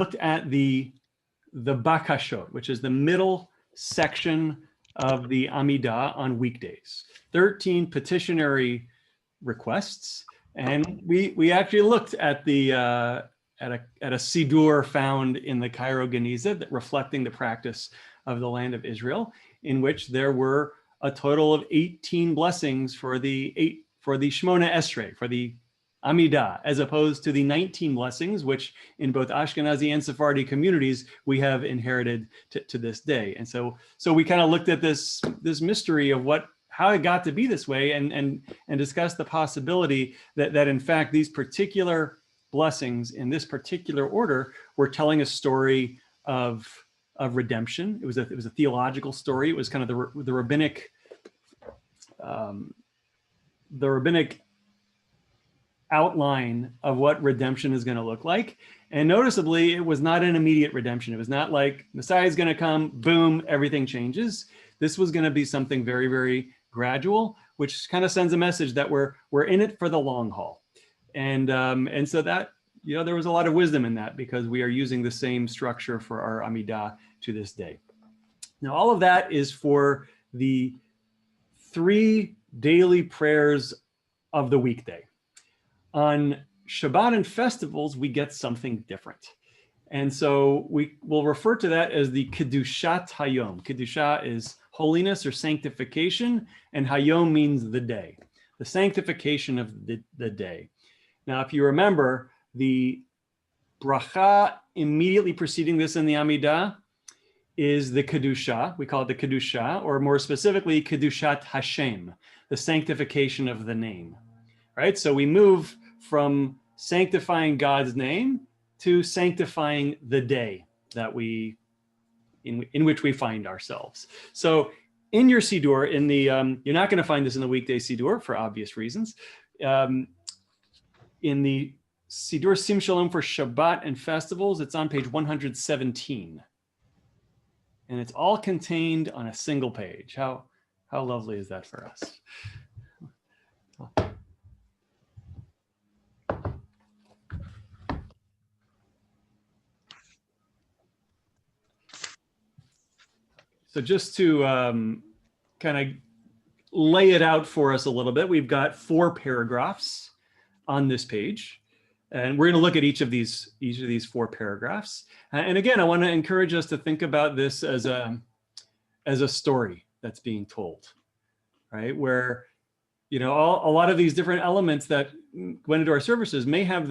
looked at the bakashot, which is the middle section of the Amidah on weekdays. 13 petitionary requests, and we actually looked at the at a Siddur found in the Cairo Geniza that reflecting the practice of the land of Israel, in which there were a total of 18 blessings for the Shmona Esrei, for the Amidah, as opposed to the 19 blessings, which in both Ashkenazi and Sephardi communities, we have inherited to this day. And so we kind of looked at this mystery of how it got to be this way, and discussed the possibility that in fact, these particular blessings in this particular order were telling a story of redemption. It was a theological story. It was kind of the rabbinic outline of what redemption is going to look like. And noticeably, it was not an immediate redemption. It was not like Messiah is going to come, boom, everything changes. This was going to be something very, very gradual, which kind of sends a message that we're in it for the long haul. And so that, there was a lot of wisdom in that, because we are using the same structure for our Amidah to this day. Now, all of that is for the 3 daily prayers of the weekday. On Shabbat and festivals, we get something different. And so we will refer to that as the Kedushat HaYom. Kedusha is holiness or sanctification, and HaYom means the day, the sanctification of the day. Now, if you remember, the bracha immediately preceding this in the Amidah is the Kedusha. We call it the Kedusha, or more specifically, Kedushat Hashem, the sanctification of the name, right? So we move from sanctifying God's name to sanctifying the day that in which we find ourselves. So in your Siddur, you're not going to find this in the weekday Siddur for obvious reasons. In the Siddur Sim Shalom for Shabbat and festivals, it's on page 117. And it's all contained on a single page. How lovely is that for us? So just to kind of lay it out for us a little bit, we've got 4 paragraphs on this page, and we're going to look at each of these 4 paragraphs. And again, I want to encourage us to think about this as a story that's being told, right? Where, a lot of these different elements that went into our services may have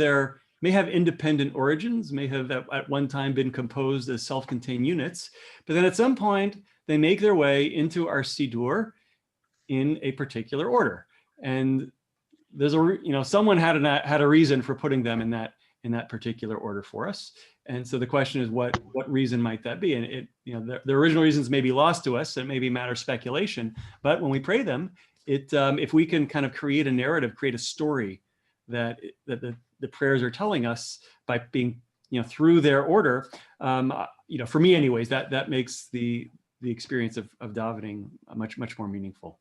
independent origins, may have at one time been composed as self-contained units, but then at some point they make their way into our Siddur in a particular order. And there's someone had a reason for putting them in that particular order for us. And so the question is, what reason might that be? And the original reasons may be lost to us. It may be matter of speculation, but when we pray them, if we can kind of create a narrative, create a story that the prayers are telling us by being, through their order, for me anyways, that makes the experience of davening much more meaningful.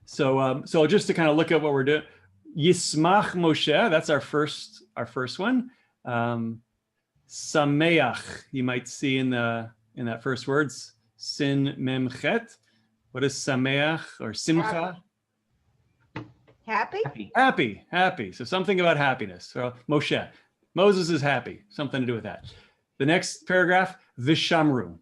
So just to kind of look at what we're doing, Yismach Moshe, that's our first one. Sameach, you might see in that first words, Sin Mem Chet. What is Sameach or Simcha? Happy. So something about happiness. So Moshe, Moses is happy. Something to do with that. The next paragraph, Vishamru.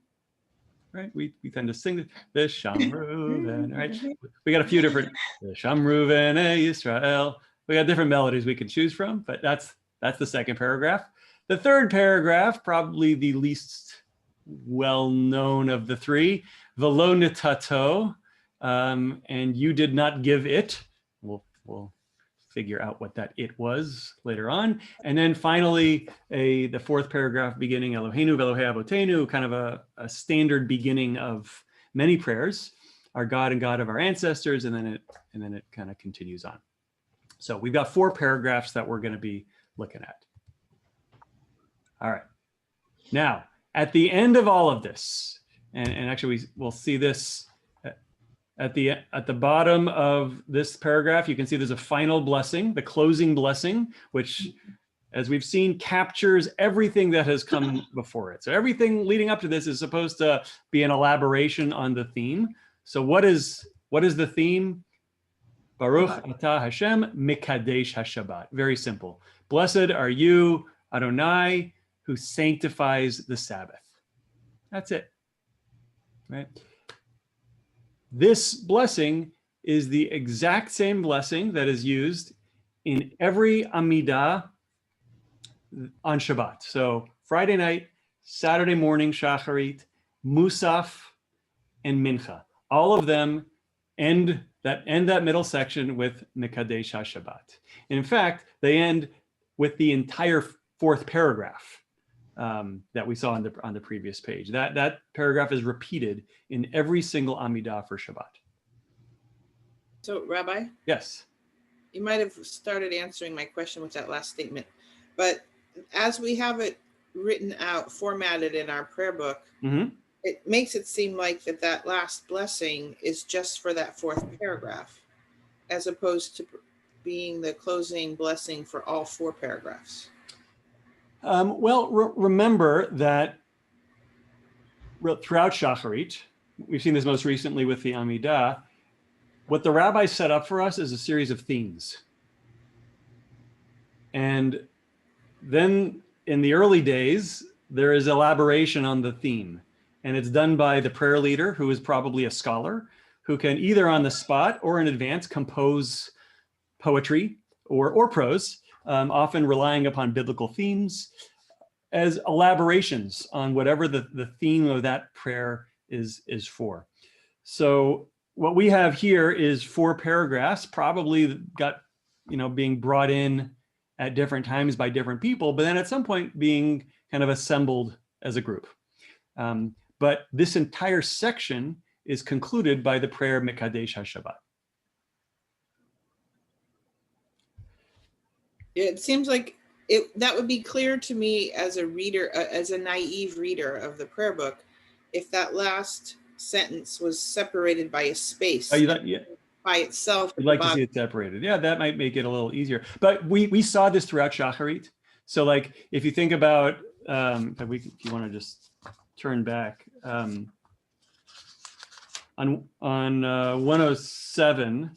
Right? We tend to sing Vishamru, right? We got a few different Vishamru v'nei Yisrael. We got different melodies we can choose from, but that's the second paragraph. The third paragraph, probably the least well-known of the 3, V'lo nitato, and you did not give it. We'll figure out what that it was later on. And then finally, the 4th paragraph beginning, Eloheinu v'Elohei Avotenu, kind of a standard beginning of many prayers, our God and God of our ancestors, and then it kind of continues on. So we've got 4 paragraphs that we're going to be looking at. All right. Now, at the end of all of this, and actually we'll see this at the bottom of this paragraph, you can see there's a final blessing, the closing blessing, which as we've seen, captures everything that has come before it. So everything leading up to this is supposed to be an elaboration on the theme. So what is the theme? Baruch atah Hashem mikadesh haShabbat. Very simple. Blessed are you, Adonai, who sanctifies the Sabbath. That's it, right? This blessing is the exact same blessing that is used in every Amidah on Shabbat. So Friday night, Saturday morning, Shacharit, Musaf, and Mincha. All of them end that middle section with Mekadesh HaShabbat. And in fact, they end with the entire fourth paragraph that we saw on the previous page. That paragraph is repeated in every single Amidah for Shabbat. So, Rabbi? Yes. You might have started answering my question with that last statement, but as we have it written out, formatted in our prayer book, it makes it seem like that last blessing is just for that fourth paragraph, as opposed to being the closing blessing for all four paragraphs. Well, remember that throughout Shacharit, we've seen this most recently with the Amidah, what the rabbis set up for us is a series of themes. And then in the early days, there is elaboration on the theme. And it's done by the prayer leader, who is probably a scholar, who can either on the spot or in advance compose poetry or prose, often relying upon biblical themes as elaborations on whatever the theme of that prayer is for. So what we have here is 4 paragraphs, probably got, being brought in at different times by different people, but then at some point being kind of assembled as a group. But this entire section is concluded by the prayer Mekadesh HaShabbat. It seems like that would be clear to me as a reader, as a naive reader of the prayer book, if that last sentence was separated by a space by itself. I'd like to see it separated. Yeah, that might make it a little easier. But we saw this throughout Shacharit. So like, if you think about, if you want to just turn back, on 107,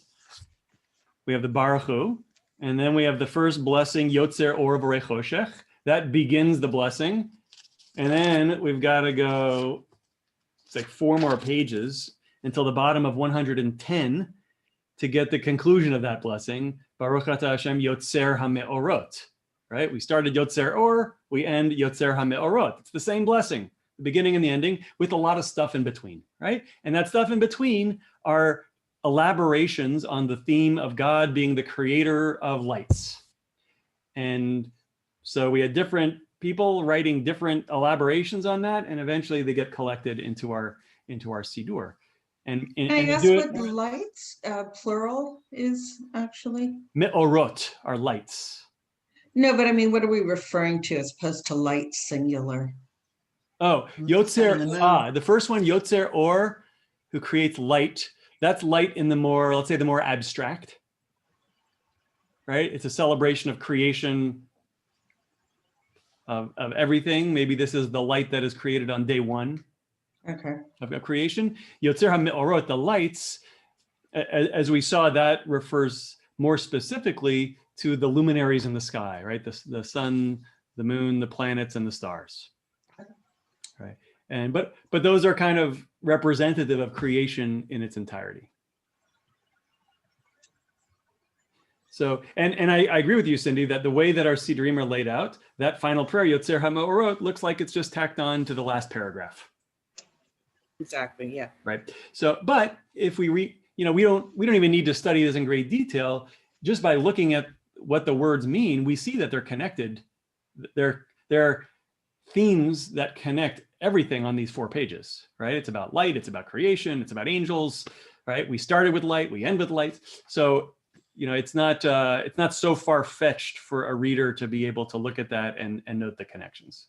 we have the Baruch Hu, and then we have the first blessing, Yotzer Or Borei Choshech. That begins the blessing. And then we've got to go, it's like 4 more pages until the bottom of 110 to get the conclusion of that blessing. Baruch atah Hashem Yotzer HaMe'orot, right? We started Yotzer Or, we end Yotzer HaMe'orot. It's the same blessing, the beginning and the ending, with a lot of stuff in between, right? And that stuff in between are elaborations on the theme of God being the creator of lights. And so we had different people writing different elaborations on that, and eventually they get collected into our Siddur. And I guess what lights, plural, is actually? Me'orot are lights. No, but I mean, what are we referring to as opposed to light singular? Oh, Yotzer, the first one, Yotzer Or, who creates light. That's light in the more, let's say, the more abstract, right? It's a celebration of creation of everything. Maybe this is the light that is created on day 1 of creation. Yotzer HaMe'orot, the lights, as we saw, that refers more specifically to the luminaries in the sky, right? The sun, the moon, the planets, and the stars, right? And but those are kind of representative of creation in its entirety. So, and I agree with you, Cindy, that the way that our Siddurim are laid out, that final prayer, Yotzer HaMe'orot, looks like it's just tacked on to the last paragraph. Exactly, yeah. Right. So, but if we we don't even need to study this in great detail. Just by looking at what the words mean, we see that they're connected. They're themes that connect everything on these 4 pages, right? It's about light, it's about creation, it's about angels, right? We started with light, we end with light. So, it's not so far-fetched for a reader to be able to look at that and note the connections.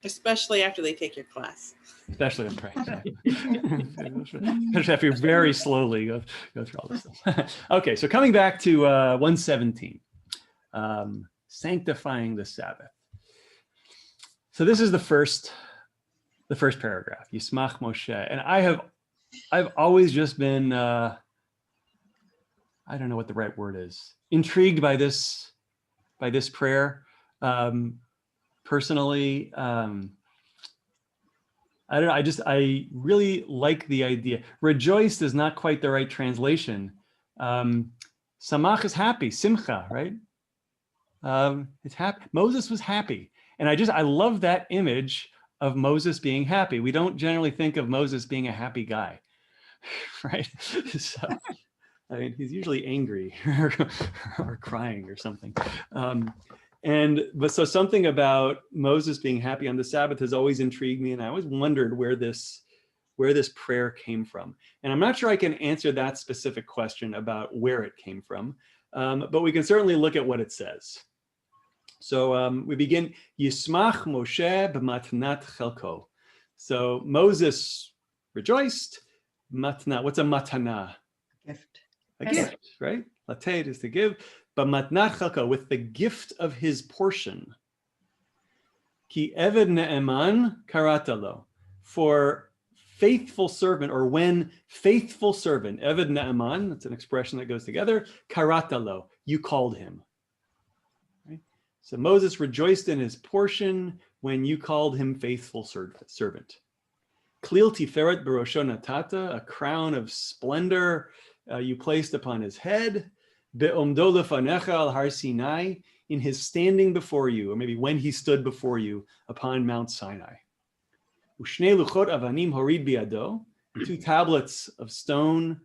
Especially after they take your class. Especially on practice. Especially after you very slowly go through all this stuff. Okay, so coming back to 117. sanctifying the Sabbath. So this is the first paragraph, Yismach Moshe. And I've always just been, I don't know what the right word is, intrigued by this prayer. Personally, I don't know, I really like the idea. Rejoiced is not quite the right translation. Samach is happy, simcha, right? It's happy. Moses was happy. And I love that image of Moses being happy. We don't generally think of Moses being a happy guy, right? So, I mean, he's usually angry or crying or something. But so something about Moses being happy on the Sabbath has always intrigued me, and I always wondered where this prayer came from. And I'm not sure I can answer that specific question about where it came from, but we can certainly look at what it says. So we begin, Yismach Moshe b'matnat chelko. So Moses rejoiced. Matna, what's a matana? Gift. A gift, right? Lated is to give. B'matnat chelko, with the gift of his portion. Ki eved ne'eman karatalo, for faithful servant, or when faithful servant, eved ne'eman, that's an expression that goes together, karatalo, you called him. So Moses rejoiced in his portion when you called him faithful servant. Klil tiferet barosho natata, a crown of splendor you placed upon his head. Be'omdo lefanecha al har Sinai, in his standing before you, or maybe when he stood before you upon Mount Sinai. Ushne luchot avanim horid biado, 2 tablets of stone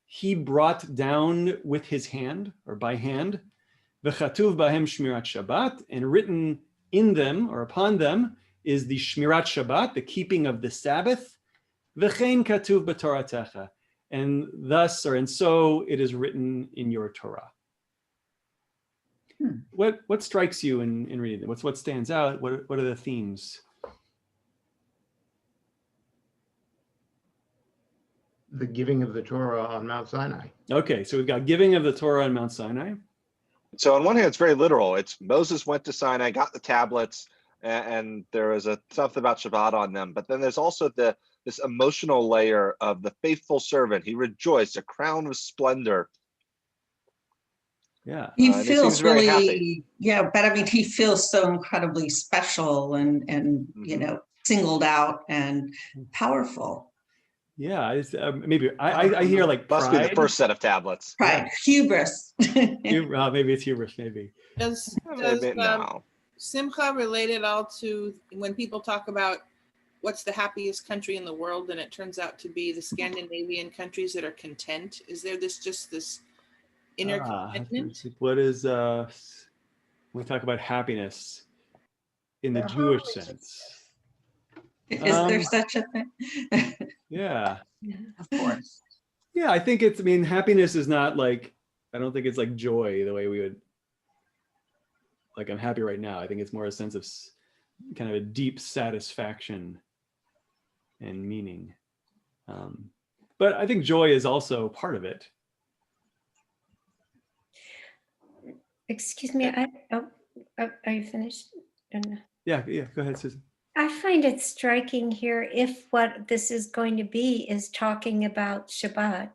he brought down with his hand, or by hand. V'chatuv bahem shmirat Shabbat, and written in them or upon them is the shmirat Shabbat, the keeping of the Sabbath. V'chein katuv b'toratecha, and thus, and so it is written in your Torah. What strikes you in reading it? What stands out? What are the themes? The giving of the Torah on Mount Sinai. Okay, so we've got giving of the Torah on Mount Sinai. So on one hand, it's very literal. It's Moses went to Sinai, got the tablets, and there was something about Shabbat on them. But then there's also this emotional layer of the faithful servant. He rejoiced, a crown of splendor. Yeah, he feels really happy. Yeah, but I mean, he feels so incredibly special and you know, singled out and powerful. Yeah, maybe I hear like pride. Must be the first set of tablets. Pride, hubris. Maybe it's hubris. Maybe. Does No. Simcha relate at all to when people talk about what's the happiest country in the world, and it turns out to be the Scandinavian countries that are content? Is there this inner contentment? What is when we talk about happiness in the Jewish sense? Is there such a thing? Yeah, Of course. yeah. I think I mean, happiness is not like, I don't think it's like joy the way we would, like, I'm happy right now. I think it's more a sense of kind of a deep satisfaction and meaning. But I think joy is also part of it. Excuse me, are you finished? Yeah, go ahead, Susan. I find it striking here, if what this is going to be is talking about Shabbat,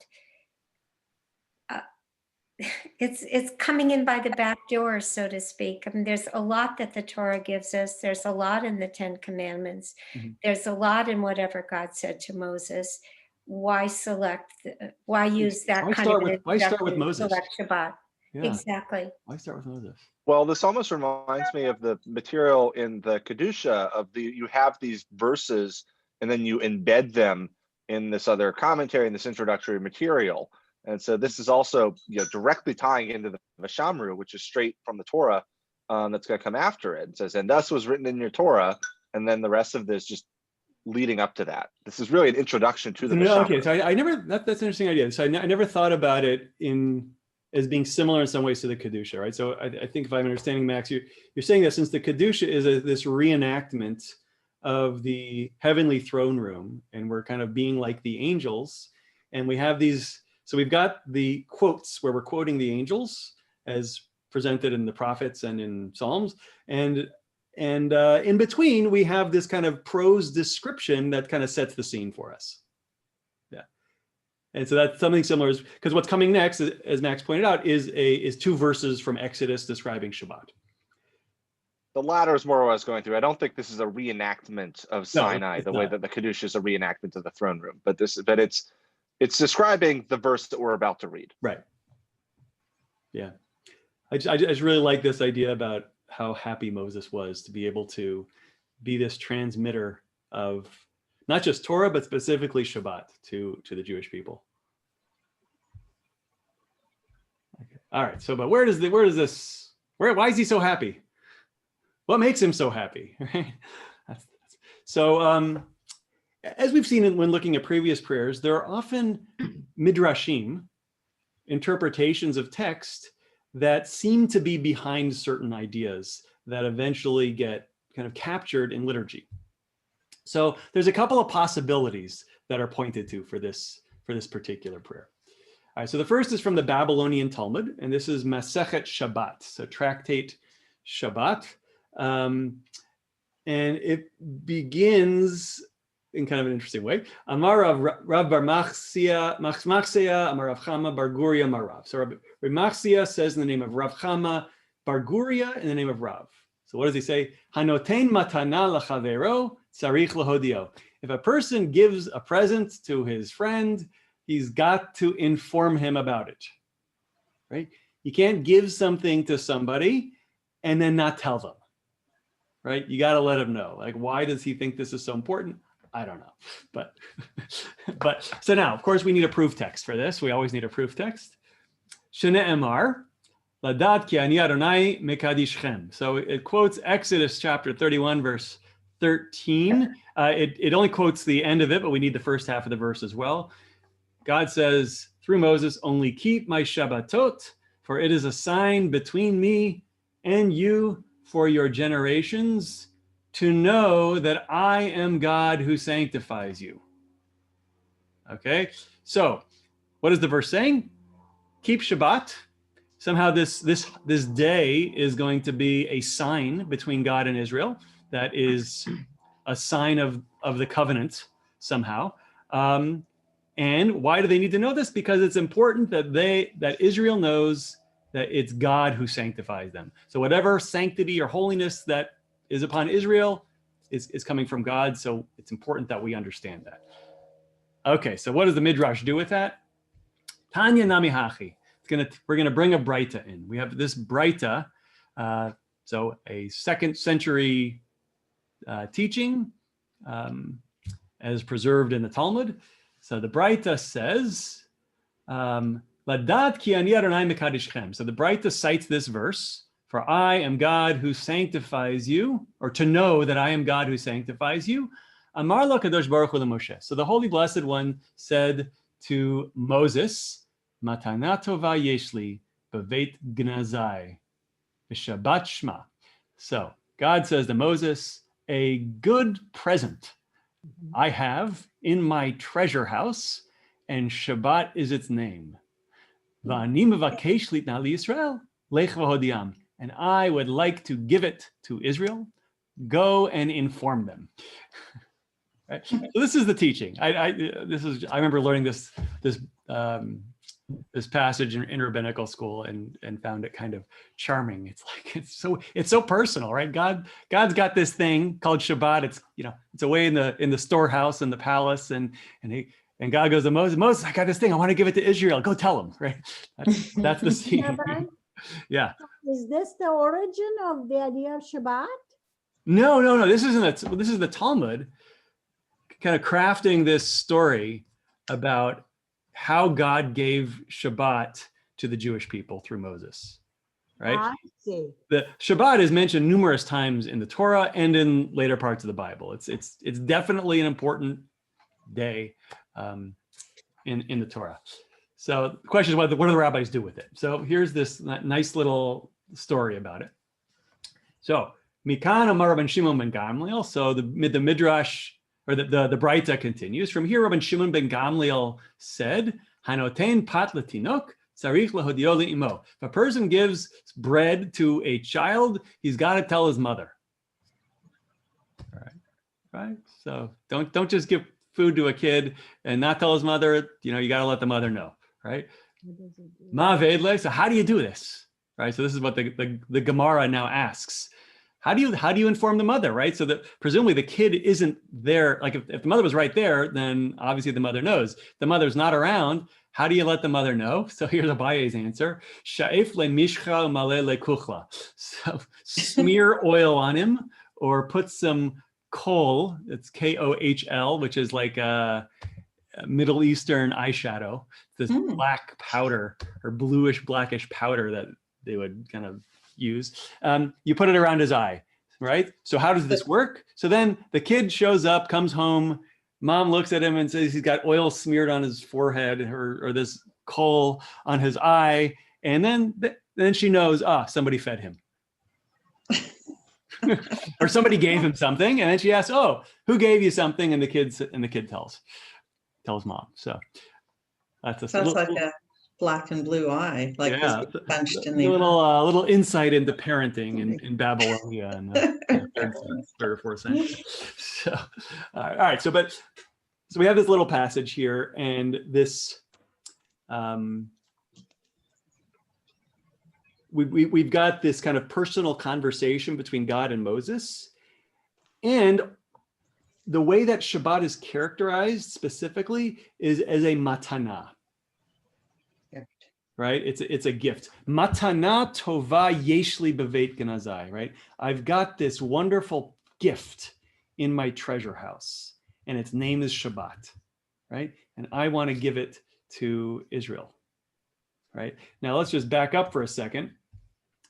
it's coming in by the back door, so to speak. I mean, there's a lot that the Torah gives us. There's a lot in the 10 Commandments. Mm-hmm. There's a lot in whatever God said to Moses. Why why use that kind of an why start with Moses? Select Shabbat. Yeah. Exactly. Why start with Moses? Well, this almost reminds me of the material in the Kedushat you have these verses and then you embed them in this other commentary and this introductory material. And so this is also directly tying into the Vashamru, which is straight from the Torah that's going to come after it. It says, and thus was written in your Torah, and then the rest of this just leading up to that. This is really an introduction to the Vashamru. Okay, so I never, that's an interesting idea. So I never thought about it as being similar in some ways to the Kedusha, right? So I think if I'm understanding, Max, you're saying that since the Kedusha is this reenactment of the heavenly throne room, and we're kind of being like the angels, and we have these, so we've got the quotes where we're quoting the angels as presented in the prophets and in Psalms. And in between, we have this kind of prose description that kind of sets the scene for us. Yeah. And so that's something similar, because what's coming next, as Max pointed out, is 2 verses from Exodus describing Shabbat. The latter is more what I was going through. I don't think this is a reenactment of Sinai, the way that the Kedusha is a reenactment of the throne room, but it's describing the verse that we're about to read. Right. Yeah. I just really like this idea about how happy Moses was to be able to be this transmitter of not just Torah, but specifically Shabbat to the Jewish people. Okay. All right. So, but why is he so happy? What makes him so happy? Right? So, as we've seen when looking at previous prayers, there are often midrashim, interpretations of text that seem to be behind certain ideas that eventually get kind of captured in liturgy. So there's a couple of possibilities that are pointed to for this particular prayer. All right, so the first is from the Babylonian Talmud, and this is Masechet Shabbat, so Tractate Shabbat. And it begins in kind of an interesting way. Amar Rav Bar Machsia, Amar Rav Chama Bar Guria Marav. So Rav Machsia says in the name of Rav Chama, Bar Guria in the name of Rav. So what does he say? Hanotein matana lachavero tzarich lahodio. If a person gives a present to his friend, he's got to inform him about it, right? You can't give something to somebody and then not tell them, right? You got to let him know. Like, why does he think this is so important? I don't know, but so now, of course, we need a proof text for this. We always need a proof text. Shene'emar, ladat ki ani Adonai mekadishchem. So it quotes Exodus chapter 31, verse 13. It only quotes the end of it, but we need the first half of the verse as well. God says through Moses, only keep my Shabbatot, for it is a sign between me and you for your generations, to know that I am God who sanctifies you. Okay, so what is the verse saying? Keep Shabbat. Somehow this day is going to be a sign between God and Israel. That is a sign of the covenant somehow. And why do they need to know this? Because it's important that Israel knows that it's God who sanctifies them. So whatever sanctity or holiness that is upon Israel is coming from God. So it's important that we understand that. Okay, so what does the Midrash do with that? Tanya Nami Hachi. We're gonna bring a Breita in. We have this Breita, so a 2nd century teaching as preserved in the Talmud. So the Breita says, Ladat ki ani Adonai mekadishchem. So the Breita cites this verse, for I am God who sanctifies you, or to know that I am God who sanctifies you. Amar lo kadosh baruch hu Moshe. So the Holy Blessed One said to Moses, Matana tova yeshli beveit gnazai b'shabbat shma. So God says to Moses, a good present I have in my treasure house, and Shabbat is its name. V'ani mevakesh litna liYisrael lech v'hodiam. And I would like to give it to Israel. Go and inform them. Right? So this is the teaching. I remember learning this passage in rabbinical school and found it kind of charming. It's like it's so personal, right? God's got this thing called Shabbat. It's away in the storehouse in the palace, and God goes to Moses. Moses, I got this thing. I want to give it to Israel. Go tell them, right? That's the scene. Yeah. Is this the origin of the idea of Shabbat? No. This is the Talmud kind of crafting this story about how God gave Shabbat to the Jewish people through Moses, right? I see. The Shabbat is mentioned numerous times in the Torah and in later parts of the Bible. It's definitely an important day in the Torah. So the question is, what do the rabbis do with it? So here's this nice little story about it. So Mikan Amar Rabban Shimon ben Gamliel. So the Midrash, or the Breita continues. From here, Rabban Shimon ben Gamliel said, Hanotein pat letinok If a person gives bread to a child, he's got to tell his mother. All right? So don't just give food to a kid and not tell his mother. You got to let the mother know, right? So how do you do this? Right? So this is what the Gemara now asks. How do you inform the mother, right? So that presumably the kid isn't there. Like if the mother was right there, then obviously the mother knows. The mother's not around. How do you let the mother know? So here's Abaye's answer. Sha'if le mishcha male le kuchla. So smear oil on him or put some kohl, it's Kohl, which is like a Middle Eastern eyeshadow, this black powder or bluish blackish powder that they would kind of use. You put it around his eye, right? So how does this work? So then the kid shows up, comes home, mom looks at him and says he's got oil smeared on his forehead or this kohl on his eye. And then she knows, somebody fed him. Or somebody gave him something. And then she asks, who gave you something? And the kid tells mom. So that's sounds like a black and blue eye, like punched in the little insight into parenting in Babylonia in the 3rd or 4th century. So, all right. So we have this little passage here, and this we've got this kind of personal conversation between God and Moses, and the way that Shabbat is characterized specifically is as a matana. Right? It's a gift. Matana tova yeshli beveit ganazai, right? I've got this wonderful gift in my treasure house, and its name is Shabbat, right? And I want to give it to Israel, right? Now let's just back up for a second.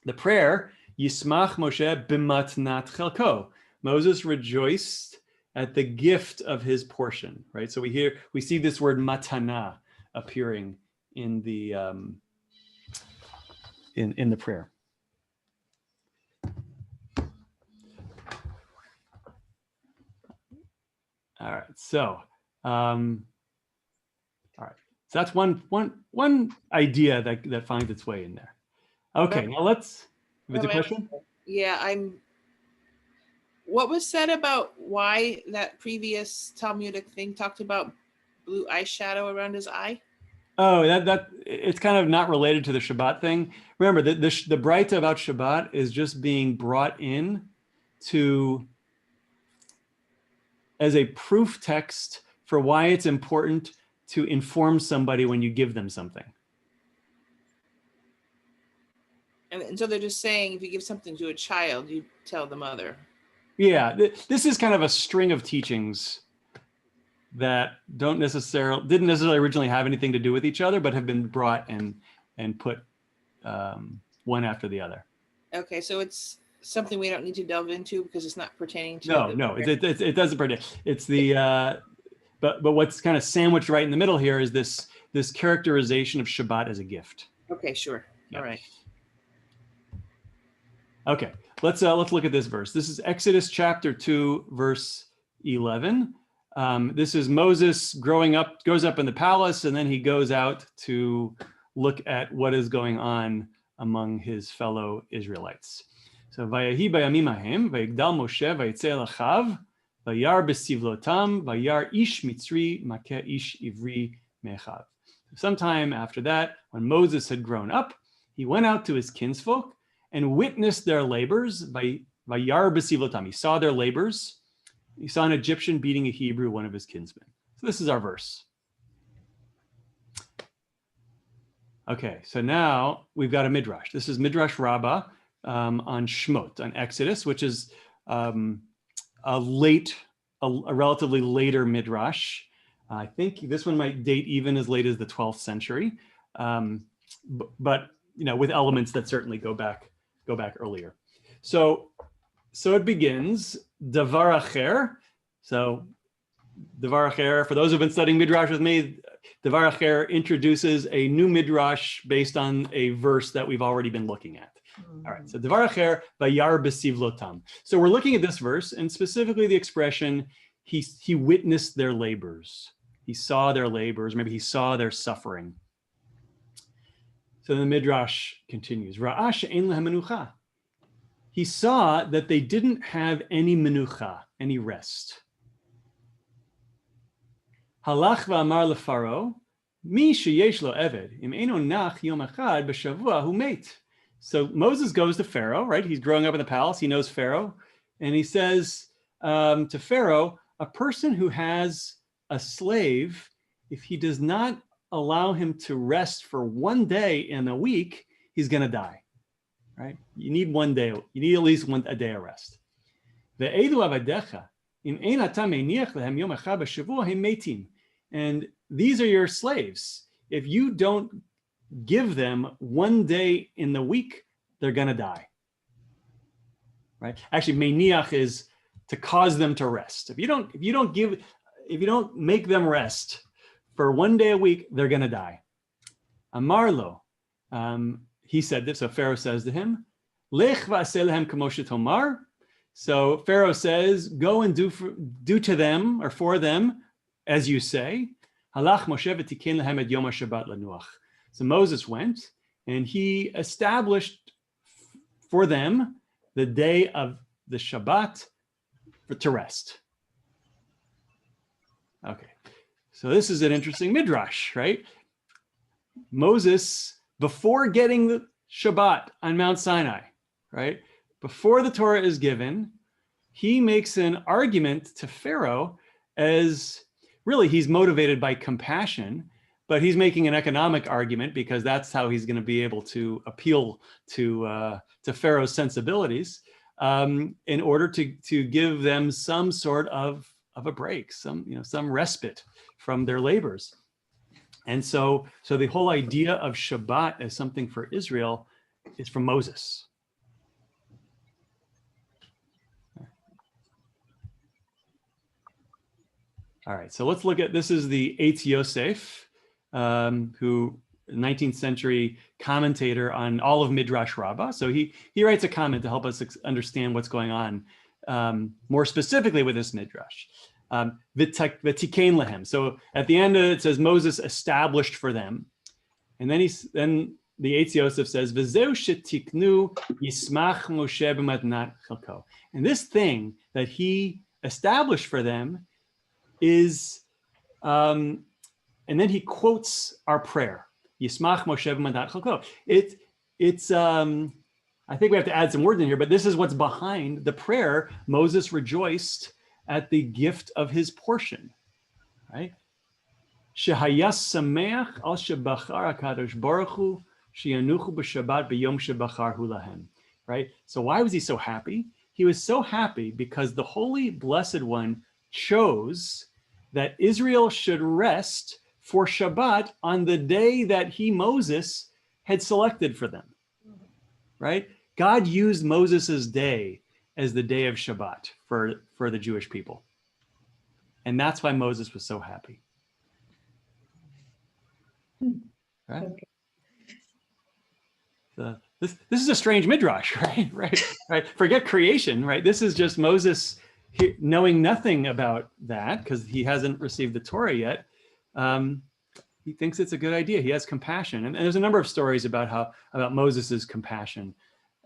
The prayer, Yismach Moshe b'matnat chelko. Moses rejoiced at the gift of his portion, right? So we see this word matana appearing in the in the prayer. All right, so all right, so that's one idea that finds its way in there. Okay, now let's. With the question? Yeah, what was said about why that previous Talmudic thing talked about blue eyeshadow around his eye? Oh, that it's kind of not related to the Shabbat thing. Remember, the Braita about Shabbat is just being brought in as a proof text for why it's important to inform somebody when you give them something. And so they're just saying, if you give something to a child, you tell the mother. Yeah, this is kind of a string of teachings that didn't necessarily originally have anything to do with each other, but have been brought and put one after the other. Okay, so it's something we don't need to delve into because it's not pertaining to. No, it doesn't pertain. It's the but what's kind of sandwiched right in the middle here is this characterization of Shabbat as a gift. Okay, sure. Yeah. All right. Okay, let's look at this verse. This is Exodus chapter 2, verse 11. This is Moses goes up in the palace, and then he goes out to look at what is going on among his fellow Israelites. So, Vayahi bayamim hahem, vayigdal Moshe vayitze lachav, vayar besivlotam, vayar ish mitzri makeh ish ivri mechav. Sometime after that, when Moses had grown up, he went out to his kinsfolk and witnessed their labors. Vayar besivlotam, he saw their labors. He saw an Egyptian beating a Hebrew, one of his kinsmen. So this is our verse. Okay, so now we've got a midrash. This is Midrash Rabbah on Shmot, on Exodus, which is a relatively later midrash. I think this one might date even as late as the 12th century, but with elements that certainly go back earlier. So it begins. Davar acher. So Davar acher, for those who've been studying Midrash with me, Davar acher introduces a new Midrash based on a verse that we've already been looking at. All right, so Davar acher, vayar besivlotam. So we're looking at this verse, and specifically the expression, he witnessed their labors. He saw their labors, maybe he saw their suffering. So the Midrash continues. Ra'ah she'en lehem menucha. He saw that they didn't have any menucha, any rest. Halach va'amar leFaro, mi sheyesh lo eved, im eino nach yom echad b'shavua hu meit. So Moses goes to Pharaoh, right? He's growing up in the palace. He knows Pharaoh. And he says to Pharaoh, a person who has a slave, if he does not allow him to rest for one day in a week, he's going to die, right? You need one day. You need at least a day of rest. And these are your slaves. If you don't give them one day in the week, they're going to die, right? Actually, meiniach is to cause them to rest. If you don't make them rest for one day a week, they're going to die. Amarlo, he said this. So Pharaoh says to him, Lech va'aseh lehem kamo shetomar. So Pharaoh says, go and do to them or for them as you say. Halach Moshe v'tikein lehem et Yom HaShabbat lanuach. So Moses went and he established for them the day of the Shabbat to rest. Okay, so this is an interesting midrash, right? Moses, before getting the Shabbat on Mount Sinai, right? Before the Torah is given, he makes an argument to Pharaoh as really he's motivated by compassion, but he's making an economic argument because that's how he's going to be able to appeal to Pharaoh's sensibilities in order to give them some sort of a break, some respite from their labors. And so the whole idea of Shabbat as something for Israel is from Moses. All right, so let's look at, this is the Eitz Yosef, who 19th century commentator on all of Midrash Rabbah. So he writes a comment to help us understand what's going on more specifically with this Midrash. V'tikein lehem. So at the end it says Moses established for them. And then the Eitz Yosef says, V'zeu shetiknu yismach Moshe b'matnat chelko. And this thing that he established for them is, and then he quotes our prayer, Yismach Moshe b'matnat chelko. It's I think we have to add some words in here, but this is what's behind the prayer. Moses rejoiced at the gift of his portion, right? Shehayas sameach al shebachar HaKadosh Baruch Hu sheyanuchu b'Shabbat b'yom shebachar hu lahem, right? So why was he so happy? He was so happy because the Holy Blessed One chose that Israel should rest for Shabbat on the day that he, Moses, had selected for them, right? God used Moses's day as the day of Shabbat for the Jewish people. And that's why Moses was so happy. Right? Okay. So this is a strange midrash, right? Forget creation, right? This is just Moses knowing nothing about that because he hasn't received the Torah yet. He thinks it's a good idea. He has compassion, and there's a number of stories about Moses's compassion,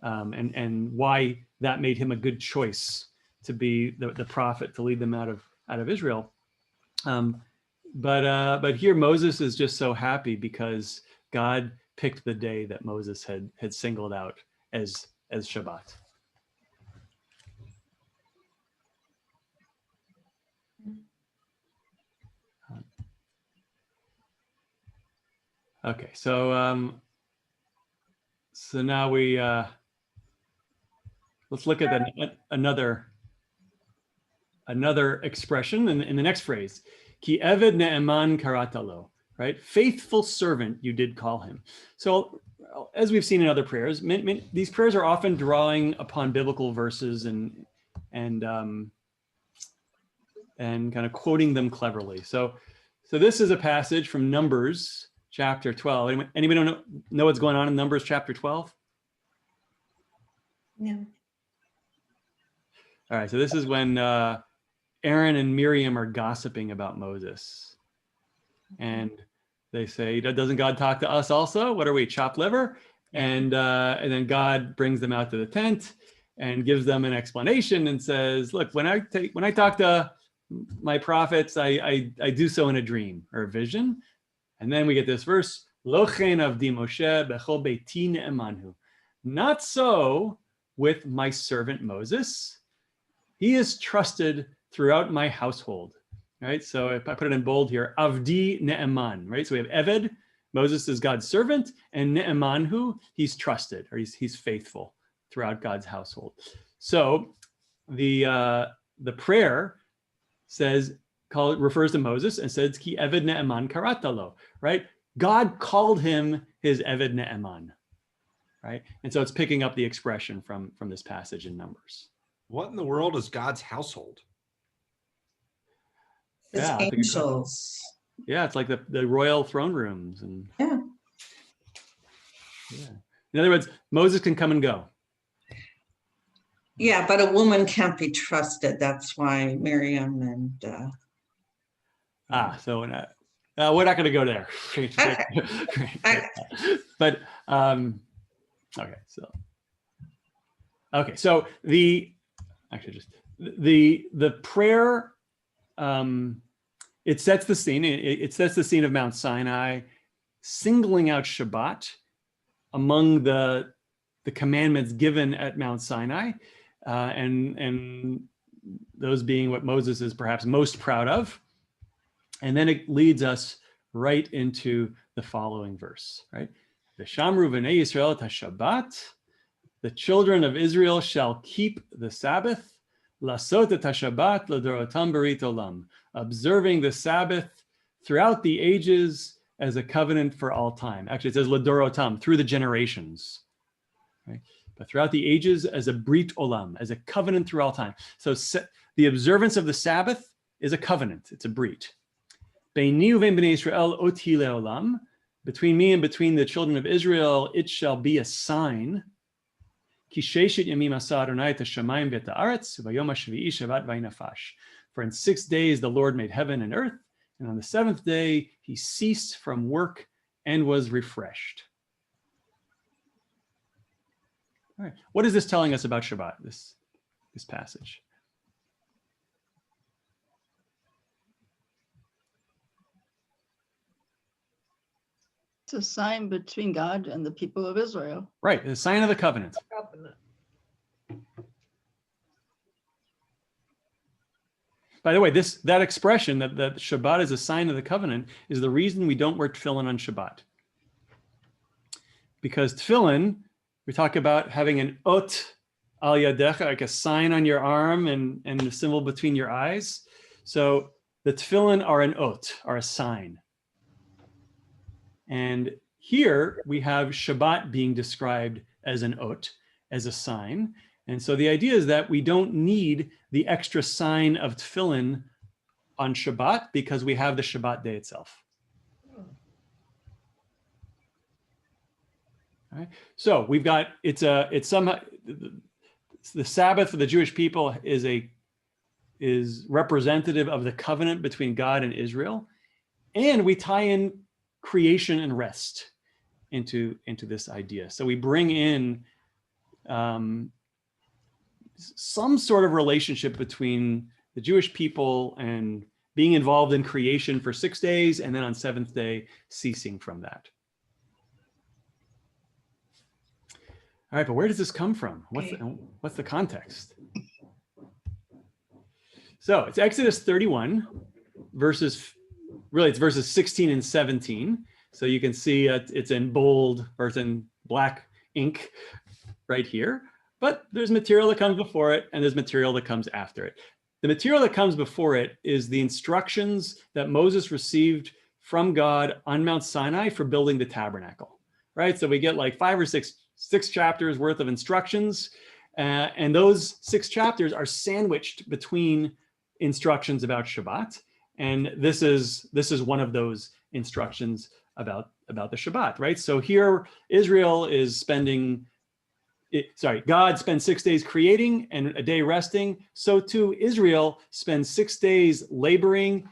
and why that made him a good choice to be the prophet to lead them out of Israel. But here Moses is just so happy because God picked the day that Moses had singled out as Shabbat. Okay, so now we let's look at another expression in the next phrase. Ki eved ne'eman karatalo, right? Faithful servant, you did call him. So as we've seen in other prayers, these prayers are often drawing upon biblical verses and kind of quoting them cleverly. So this is a passage from Numbers chapter 12. Anybody know what's going on in Numbers chapter 12? No. All right, so this is when Aaron and Miriam are gossiping about Moses. And they say, doesn't God talk to us also? What are we, chopped liver? And then God brings them out to the tent and gives them an explanation and says, look, when I talk to my prophets, I do so in a dream or a vision. And then we get this verse, Lo chen avdi Moshe bechol beiti ne'emanhu. Not so with my servant Moses. He is trusted throughout my household. Right? So if I put it in bold here, avdi ne'eman, right? So we have Eved, Moses is God's servant, and ne'emanhu, he's trusted, or he's faithful throughout God's household. So the prayer refers to Moses and says, Ki Eved ne'eman karatalo, right? God called him his Eved ne'eman, right? And so it's picking up the expression from this passage in Numbers. What in the world is God's household? His angels. Yeah, it's like the royal throne rooms. And yeah. In other words, Moses can come and go. Yeah, but a woman can't be trusted. That's why Miriam and... So we're not going to go there. But, so the prayer, it sets the scene. It sets the scene of Mount Sinai, singling out Shabbat among the commandments given at Mount Sinai, and those being what Moses is perhaps most proud of. And then it leads us right into the following verse, right? V'shamru v'nei Yisrael et HaShabbat. The children of Israel shall keep the Sabbath. Lasot et HaShabbat l'dorotam berit olam. Observing the Sabbath throughout the ages as a covenant for all time. Actually, it says l'dorotam, through the generations. Right? But throughout the ages as a brit olam, as a covenant through all time. So the observance of the Sabbath is a covenant. It's a brit. Beini uvein bnei Yisrael ot hi le'olam. Between me and between the children of Israel, it shall be a sign. Ki sheshet yamim asa Adonai et hashamayim v'et haaretz, v'yom hashvi'i Shabbat v'inafash. For in 6 days the Lord made heaven and earth, and on the 7th day he ceased from work and was refreshed. All right, what is this telling us about Shabbat, this passage? It's a sign between God and the people of Israel. Right, the sign of the covenant. By the way, that expression that Shabbat is a sign of the covenant is the reason we don't wear tefillin on Shabbat. Because tefillin, we talk about having an ot al yadecha, like a sign on your arm and the symbol between your eyes. So the tefillin are an ot, are a sign. And here we have Shabbat being described as an ot, as a sign. And so the idea is that we don't need the extra sign of tefillin on Shabbat because we have the Shabbat day itself. All right. So we've got, it's somehow, the Sabbath for the Jewish people is representative of the covenant between God and Israel. And we tie in creation and rest into this idea. So we bring in some sort of relationship between the Jewish people and being involved in creation for 6 days, and then on 7th day, ceasing from that. All right, but where does this come from? What's the context? So it's Exodus 31, verses 16 and 17. So you can see it's in bold or it's in black ink right here. But there's material that comes before it, and there's material that comes after it. The material that comes before it is the instructions that Moses received from God on Mount Sinai for building the tabernacle, right? So we get like 5 or 6 chapters worth of instructions, and those 6 chapters are sandwiched between instructions about Shabbat. And this is one of those instructions about the Shabbat, right? So here Israel is God spends 6 days creating and a day resting. So too Israel spends 6 days laboring,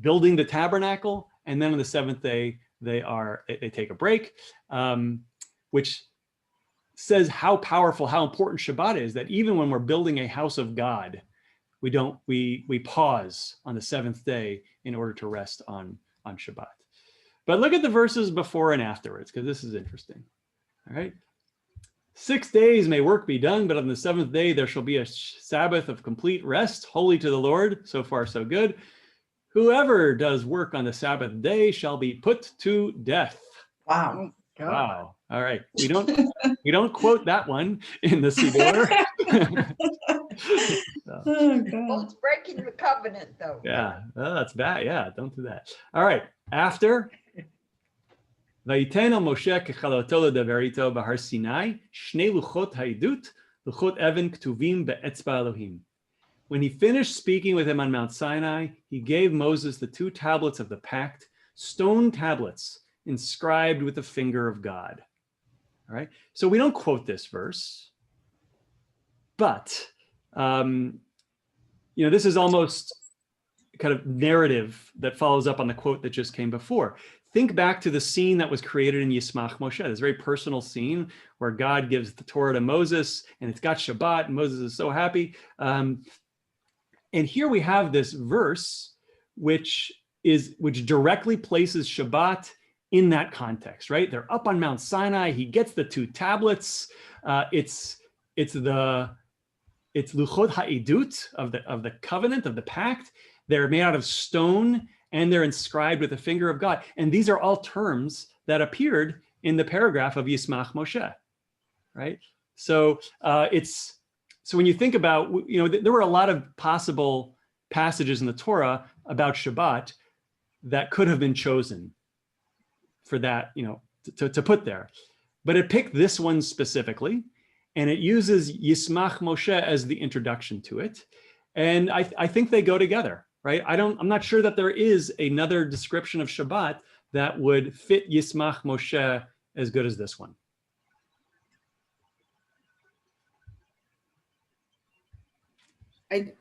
building the tabernacle, and then on the seventh day they take a break, which says how powerful, how important Shabbat is, that even when we're building a house of God, we pause on the seventh day in order to rest on Shabbat. But look at the verses before and afterwards, because this is interesting. All right. 6 days may work be done, but on the seventh day there shall be a Sabbath of complete rest, holy to the Lord. So far, so good. Whoever does work on the Sabbath day shall be put to death. Wow. God. Wow. All right. We don't quote that one in the Siddur. So, Oh, Well, God. it's breaking the covenant, though. yeah, oh, that's bad. Yeah, don't do that. All right. After Vayiten al Moshe kechaloto ledaber ito b'har Sinai shnei luchot ha'idut luchot even ktuvim be'etzba Elohim. When he finished speaking with him on Mount Sinai, he gave Moses the 2 tablets of the pact, stone tablets inscribed with the finger of God. All right. So we don't quote this verse, but this is almost kind of narrative that follows up on the quote that just came before. Think back to the scene that was created in Yismach Moshe, this very personal scene where God gives the Torah to Moses, and it's got Shabbat, and Moses is so happy. And here we have this verse, which directly places Shabbat in that context, right? They're up on Mount Sinai. He gets the 2 tablets. It's luchot ha'idut of the covenant, of the pact. They're made out of stone, and they're inscribed with the finger of God. And these are all terms that appeared in the paragraph of Yismach Moshe, right? So so when you think about, there were a lot of possible passages in the Torah about Shabbat that could have been chosen for that, to put there. But it picked this one specifically, and it uses Yismach Moshe as the introduction to it. And I think they go together, right? I'm not sure that there is another description of Shabbat that would fit Yismach Moshe as good as this one.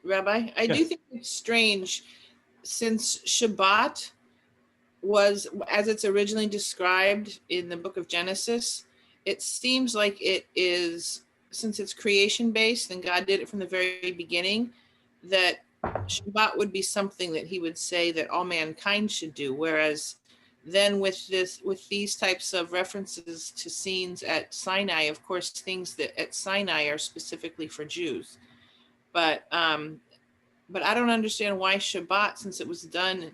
Rabbi, I do think it's strange, since Shabbat was, as it's originally described in the book of Genesis, it seems like it is, since it's creation based and God did it from the very beginning, that Shabbat would be something that he would say that all mankind should do. Whereas then with these types of references to scenes at Sinai, of course, things that at Sinai are specifically for Jews. But I don't understand why Shabbat, since it was done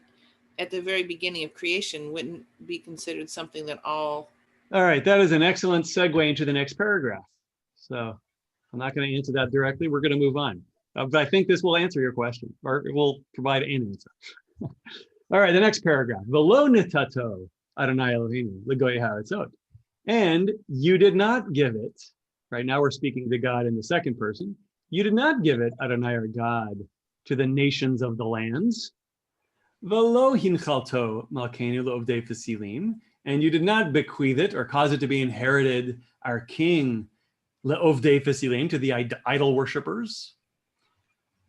at the very beginning of creation, wouldn't be considered something that all. All right, that is an excellent segue into the next paragraph. So I'm not going to answer that directly. We're going to move on. But I think this will answer your question, or it will provide an answer. All right, the next paragraph. V'lo nitato Adonai Eloheinu l'goy ha'aretzot. And you did not give it. Right now we're speaking to God in the second person. You did not give it, Adonai our God, to the nations of the lands. V'lo hinchalto malkeinu le'ovdei fesilim. And you did not bequeath it or cause it to be inherited, our king, le'ovdei fesilim, to the idol worshippers.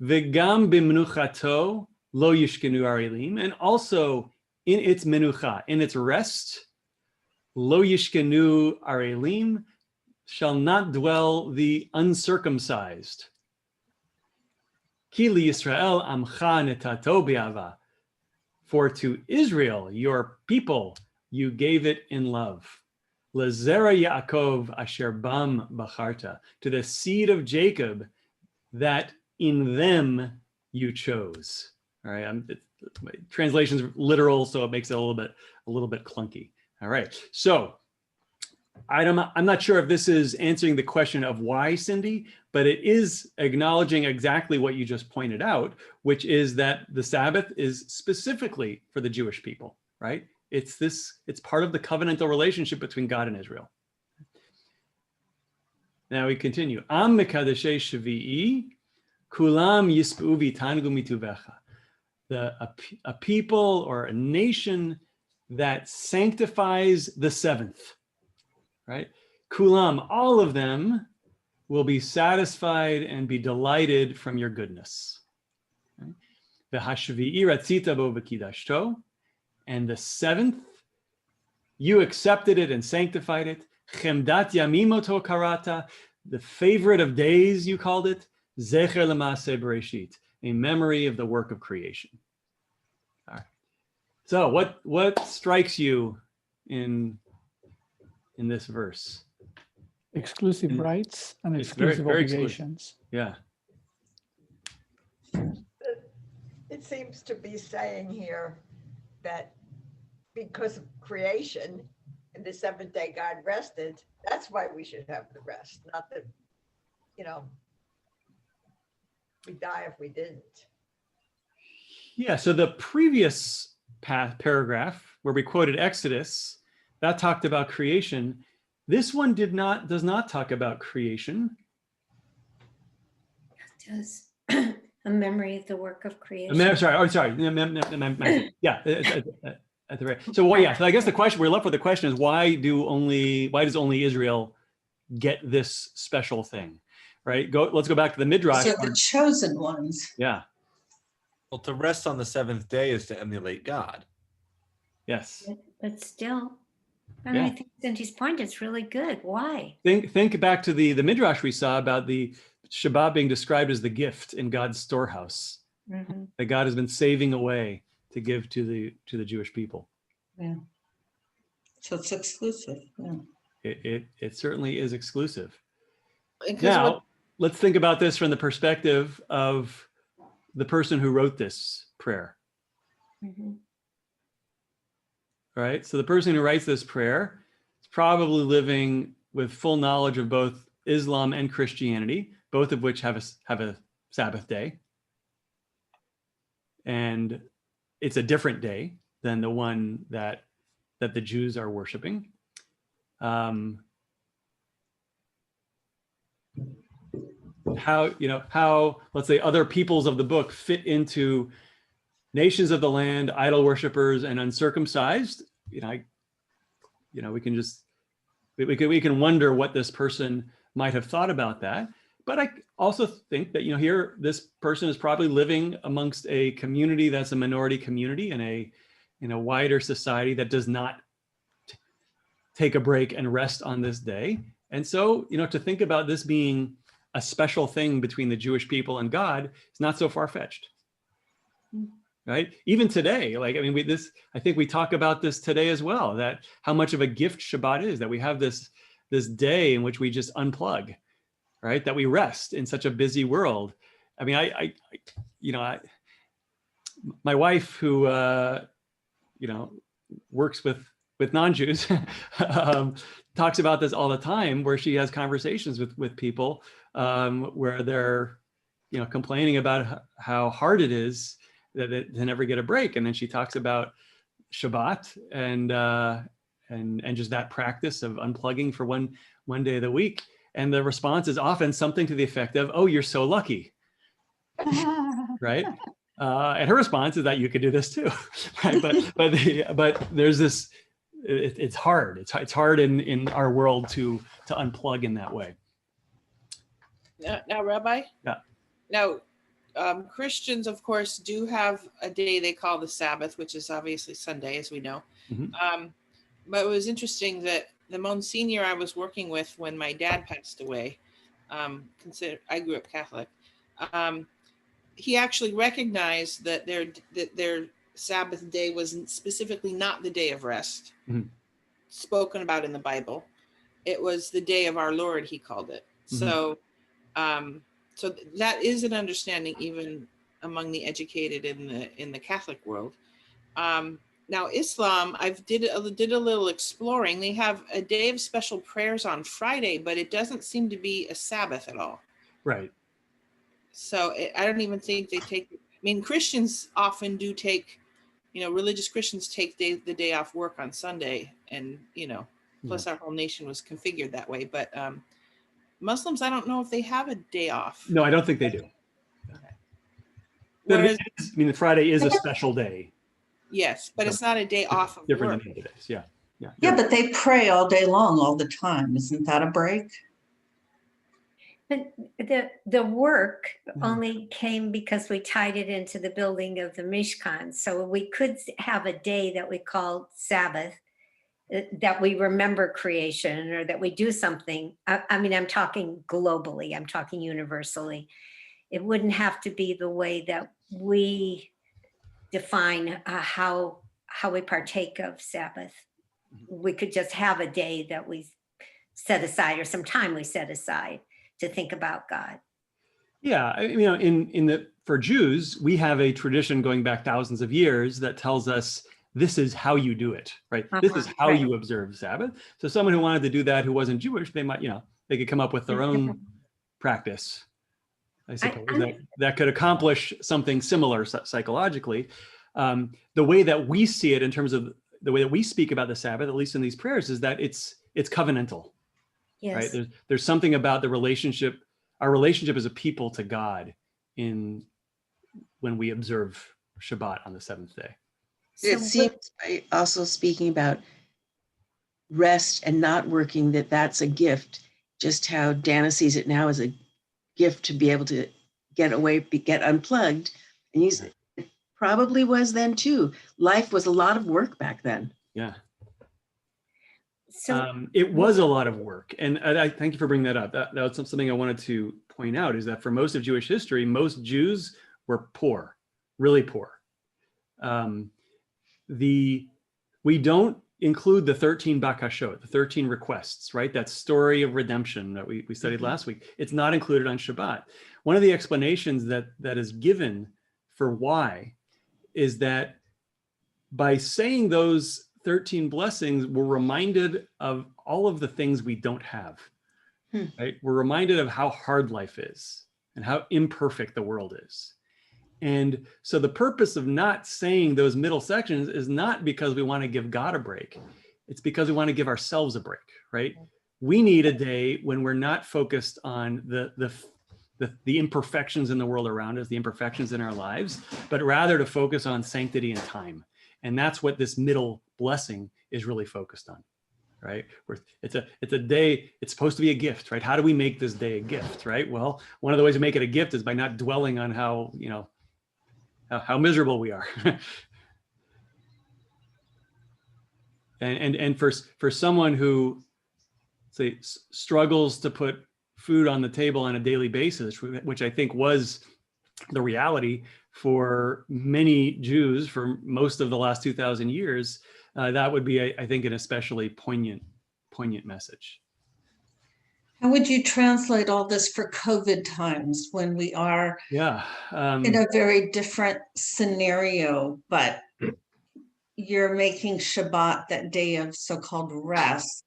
V'gam b'menuchato lo yishkenu arelim. And also in its menucha, in its rest, lo yishkenu arelim, shall not dwell the uncircumcised. Ki li Yisrael amcha netato bi'ava. For to Israel, your people, you gave it in love. Lezera Yaakov asher bam bacharta. To the seed of Jacob, that in them you chose. All right, translation's literal, so it makes it a little bit clunky. All right, so I'm not sure if this is answering the question of why, Cindy, but it is acknowledging exactly what you just pointed out, which is that the Sabbath is specifically for the Jewish people, right? It's part of the covenantal relationship between God and Israel. Now we continue. Am mekadeshei shvi'i, kulam yispu v'tangu mituvecha. A people or a nation that sanctifies the seventh. Right? Kulam, all of them will be satisfied and be delighted from your goodness. V'hashvi'i ratzita bo v'kidashto. And the seventh, you accepted it and sanctified it. Chemdat yamimoto karata, the favorite of days, you called it. Zecher l'maaseh bereshit, a memory of the work of creation. All right. So what strikes you in this verse? Exclusive rights and It's exclusive very obligations. Yeah. It seems to be saying here that because of creation and the seventh day God rested, that's why we should have the rest, not that, we die if we didn't. Yeah, so the previous paragraph where we quoted Exodus, that talked about creation. This one does not talk about creation. It does. A memory of the work of creation. Sorry. Yeah. At the very. So yeah. So I guess the question we're left with, the question is why does only Israel get this special thing, right? Let's go back to the Midrash. So the chosen ones. Yeah. Well, to rest on the seventh day is to emulate God. Yes. But still, I think Cindy's point is really good. Why? Think back to the Midrash we saw about the Shabbat being described as the gift in God's storehouse that God has been saving away to give to the Jewish people. Yeah. So it's exclusive. Yeah. It certainly is exclusive. Now, let's think about this from the perspective of the person who wrote this prayer. Right? So the person who writes this prayer is probably living with full knowledge of both Islam and Christianity, both of which have a Sabbath day. And it's a different day than the one that the Jews are worshiping. How let's say other peoples of the book fit into nations of the land, idol worshipers, and uncircumcised. We can wonder what this person might have thought about that. But I also think that here this person is probably living amongst a community that's a minority community in a wider society that does not take a break and rest on this day. And so to think about this being a special thing between the Jewish people and God is not so far-fetched. Right? Even today, I think we talk about this today as well, that how much of a gift Shabbat is, that we have this day in which we just unplug, right? That we rest in such a busy world. I mean, my wife who, works with non-Jews, talks about this all the time, where she has conversations with people where they're, complaining about how hard it is that they never get a break. And then she talks about Shabbat and just that practice of unplugging for one day of the week. And the response is often something to the effect of, "Oh, you're so lucky." Right? And her response is that you could do this too. Right? But there's this, it's hard. It's hard in our world to unplug in that way. Now, Rabbi? Yeah. Now, Christians, of course, do have a day they call the Sabbath, which is obviously Sunday, as we know. But it was interesting that the Monsignor I was working with when my dad passed away, I grew up Catholic, he actually recognized that their Sabbath day was specifically not the day of rest spoken about in the Bible. It was the day of our Lord, he called it. So that is an understanding even among the educated in the Catholic world. Now Islam, I did a little exploring. They have a day of special prayers on Friday, but it doesn't seem to be a Sabbath at all. Right. So I don't even think they take. I mean, Christians often do take, religious Christians take the day off work on Sunday, and plus our whole nation was configured that way. But Muslims, I don't know if they have a day off. No, I don't think they do. Whereas, Friday is a special day. Yes, but it's not a day off of different work. than the other days. Yeah. Yeah, but they pray all day long, all the time. Isn't that a break? But the work only came because we tied it into the building of the Mishkan. So we could have a day that we called Sabbath, that we remember creation or that we do something. I mean, I'm talking globally, I'm talking universally. It wouldn't have to be the way that we define how we partake of Sabbath. We could just have a day that we set aside, or some time we set aside to think about God. Yeah, you know, for Jews, we have a tradition going back thousands of years that tells us this is how you do it, right? This is how you observe Sabbath. So someone who wanted to do that who wasn't Jewish, they might, you know, they could come up with their own practice, I suppose, that could accomplish something similar psychologically. The way that we see it in terms of the way that we speak about the Sabbath, at least in these prayers, is that it's covenantal. Yes. Right? There's something about the relationship, our relationship as a people to God when we observe Shabbat on the seventh day. It seems by also speaking about rest and not working, that's a gift, just how Dana sees it now as a gift to be able to get away, get unplugged. And it probably was then too. Life was a lot of work back then. Yeah. So it was a lot of work. And I thank you for bringing that up. That was something I wanted to point out, is that for most of Jewish history, most Jews were poor, really poor. We don't include the 13 bakashot, the 13 requests, right? That story of redemption that we studied last week. It's not included on Shabbat. One of the explanations that is given for why is that by saying those 13 blessings, we're reminded of all of the things we don't have, right? We're reminded of how hard life is and how imperfect the world is. And so the purpose of not saying those middle sections is not because we want to give God a break. It's because we want to give ourselves a break, right? We need a day when we're not focused on the imperfections in the world around us, the imperfections in our lives, but rather to focus on sanctity and time. And that's what this middle blessing is really focused on, right? It's a day, it's supposed to be a gift, right? How do we make this day a gift, right? Well, one of the ways to make it a gift is by not dwelling on how, you know, how miserable we are. and for someone who, say, struggles to put food on the table on a daily basis, which I think was the reality for many Jews for most of the last 2,000 years, that would be, I think, an especially poignant message. How would you translate all this for COVID times when we are in a very different scenario, but you're making Shabbat, that day of so-called rest,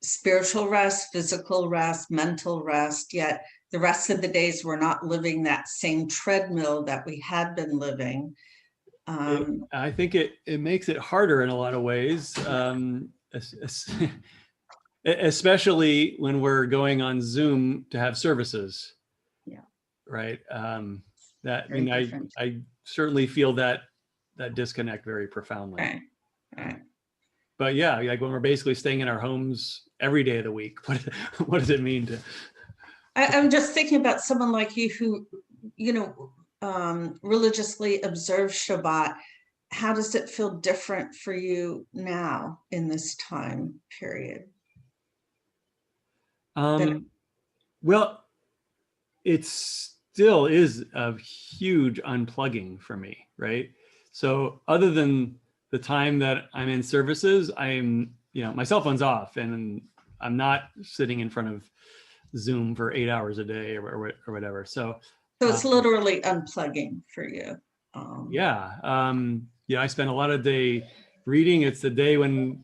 spiritual rest, physical rest, mental rest, yet the rest of the days we're not living that same treadmill that we had been living. I think it makes it harder in a lot of ways, especially when we're going on Zoom to have services. Yeah. Right. I certainly feel that disconnect very profoundly. Right. But yeah, like when we're basically staying in our homes every day of the week, what does it mean to? I'm just thinking about someone like you who, you know, religiously observes Shabbat. How does it feel different for you now in this time period? Well, it still is a huge unplugging for me, right? So other than the time that I'm in services, I'm, you know, my cell phone's off and I'm not sitting in front of Zoom for 8 hours a day or whatever. So it's literally unplugging for you. I spend a lot of day reading. It's the day when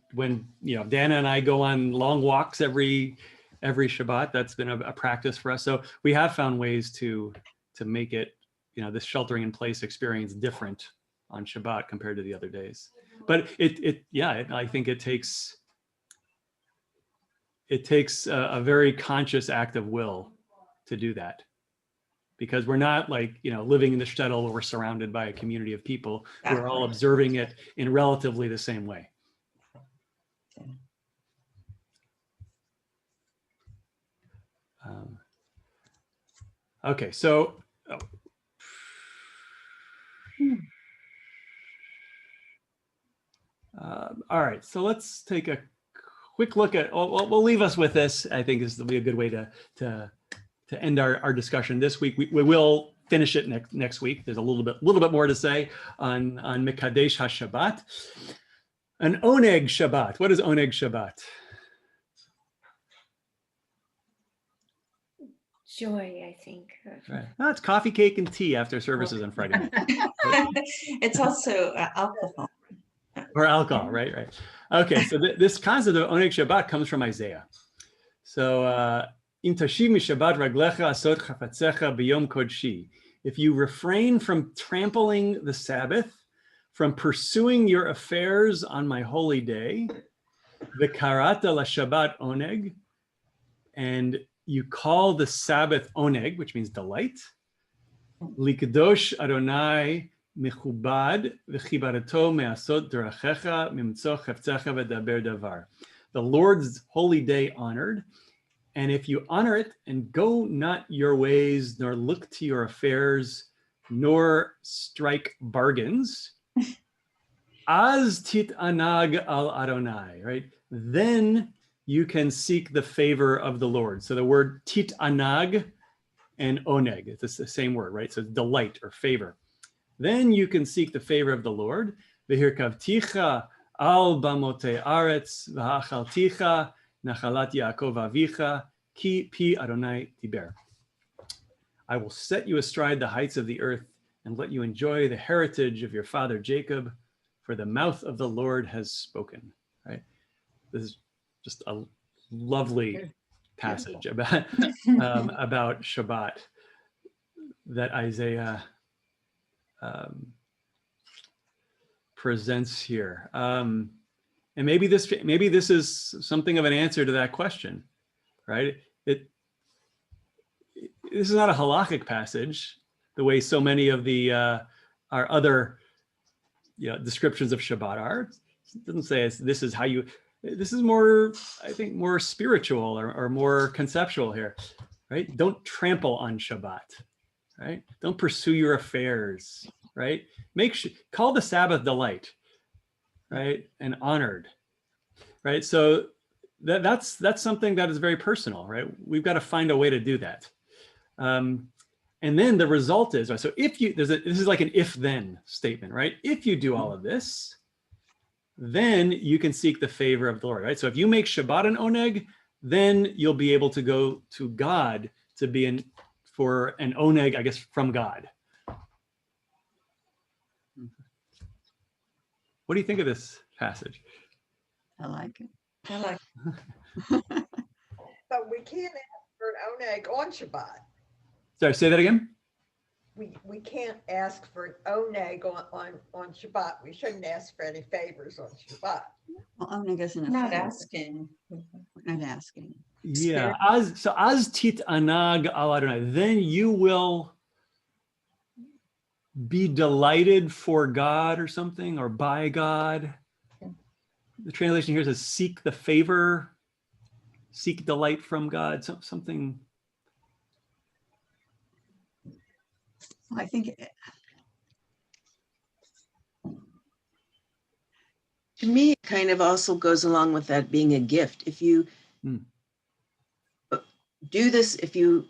you know, Dana and I go on long walks every Shabbat. That's been a practice for us. So we have found ways to make it, you know, this sheltering in place experience different on Shabbat compared to the other days. But I think it takes a very conscious act of will to do that, because we're not like, you know, living in the shtetl where we're surrounded by a community of people who are all observing it in relatively the same way. Okay, so all right, so let's take a quick look at, we'll leave us with this. I think this will be a good way to end our discussion this week. We will finish it next week. There's a little bit more to say on Mekadesh HaShabbat. An Oneg Shabbat. What is Oneg Shabbat? Joy, I think. Right. Oh, it's coffee, cake, and tea after services on Friday night. It's also alcohol. Or alcohol, right? Okay, so this concept of Oneg Shabbat comes from Isaiah. So, Im tashiv mishabbat raglecha asot chafetzecha b'yom kodshi. If you refrain from trampling the Sabbath, from pursuing your affairs on my holy day, v'karata LaShabbat Oneg, and you call the Sabbath Oneg, which means delight, Likadosh Adonai Mechubad v'chibarato me'asot derachecha mimtzo cheftecha v'daber davar. The Lord's holy day honored, and if you honor it and go not your ways, nor look to your affairs, nor strike bargains, az tit anag al Adonai, right? Then you can seek the favor of the Lord. So the word tit anag and oneg, it's the same word, right? So delight or favor. Then you can seek the favor of the Lord. V'hirkavticha al bamote aretz v'hachalticha nachalat Yaakov avicha ki pi Adonai tiber. I will set you astride the heights of the earth and let you enjoy the heritage of your father Jacob, for the mouth of the Lord has spoken. Right? This is just a lovely passage about Shabbat that Isaiah presents here. And maybe this is something of an answer to that question, right? This is not a halakhic passage, the way so many of our other descriptions of Shabbat are. It doesn't say this is how you. This is more, I think, more spiritual or more conceptual here, right? Don't trample on Shabbat, right? Don't pursue your affairs, right? Call the Sabbath delight, right? And honored, right? So that's something that is very personal, right? We've got to find a way to do that. And then the result is, right, so if you, this is like an if-then statement, right? If you do all of this, then you can seek the favor of the Lord, right? So if you make Shabbat an oneg, then you'll be able to go to God to be for an oneg, I guess, from God. What do you think of this passage? I like it. I like But we can't ask for an oneg on Shabbat. Sorry, say that again? We can't ask for an oneg on Shabbat. We shouldn't ask for any favors on Shabbat. Well, oneg isn't not asking. Not asking. Yeah, as tit anag al Adonai, then you will be delighted for God or something, or by God. The translation here says seek the favor, seek delight from God, something. I think to me, it kind of also goes along with that being a gift. If you do this, if you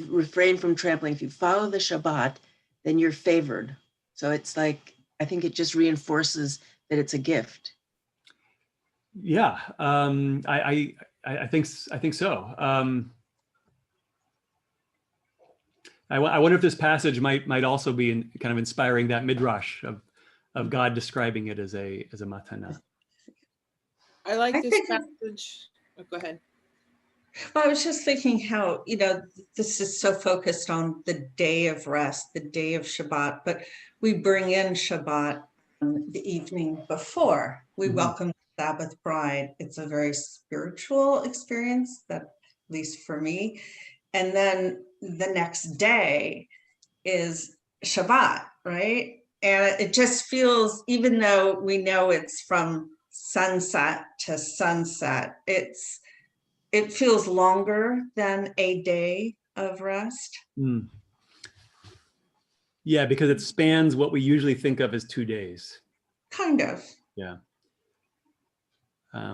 refrain from trampling, if you follow the Shabbat, then you're favored. So it's like, I think it just reinforces that it's a gift. Yeah, I think so. I wonder if this passage might also be kind of inspiring that midrash of God describing it as a matana. I like this passage. Oh, go ahead. Well, I was just thinking how, this is so focused on the day of rest, the day of Shabbat, but we bring in Shabbat the evening before. We welcome the Sabbath bride. It's a very spiritual experience, that at least for me. And then the next day is Shabbat, right? And it just feels, even though we know it's from sunset to sunset, it feels longer than a day of rest. Mm. Yeah, because it spans what we usually think of as 2 days. Kind of. Yeah.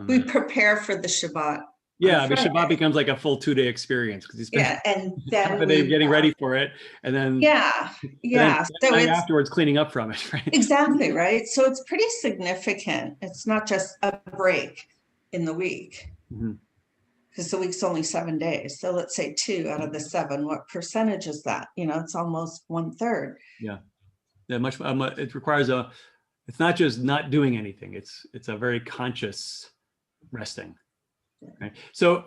We prepare for the Shabbat. Yeah, I mean, Shabbat becomes like a full 2-day experience because you spend and then half a day getting ready for it, and then so it's afterwards cleaning up from it, right? Exactly, right. So it's pretty significant. It's not just a break in the week, because the week's only 7 days. So let's say 2 out of the 7. What percentage is that? It's almost 1/3. Yeah, much. It requires it's not just not doing anything. It's a very conscious resting. Right? So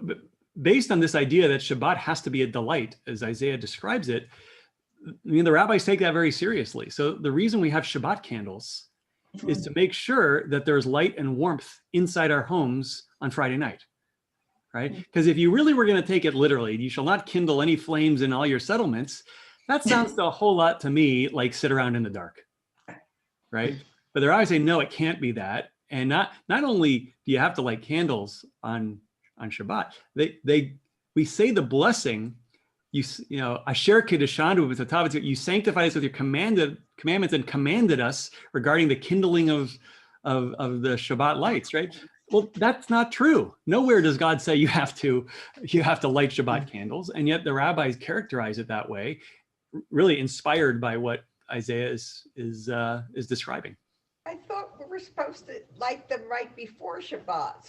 based on this idea that Shabbat has to be a delight, as Isaiah describes it, the rabbis take that very seriously. So the reason we have Shabbat candles is to make sure that there's light and warmth inside our homes on Friday night, right? Because if you really were going to take it literally, you shall not kindle any flames in all your settlements. That sounds a whole lot to me like sit around in the dark, right? But the rabbis say, no, it can't be that. And not only do you have to light candles on Shabbat, we say the blessing, Asher Kedushat with the Tavet, you sanctify us with your commandments and commanded us regarding the kindling of the Shabbat lights, right? Well, that's not true. Nowhere does God say you have to light Shabbat candles, and yet the rabbis characterize it that way, really inspired by what Isaiah is describing. I thought we were supposed to light them right before Shabbat.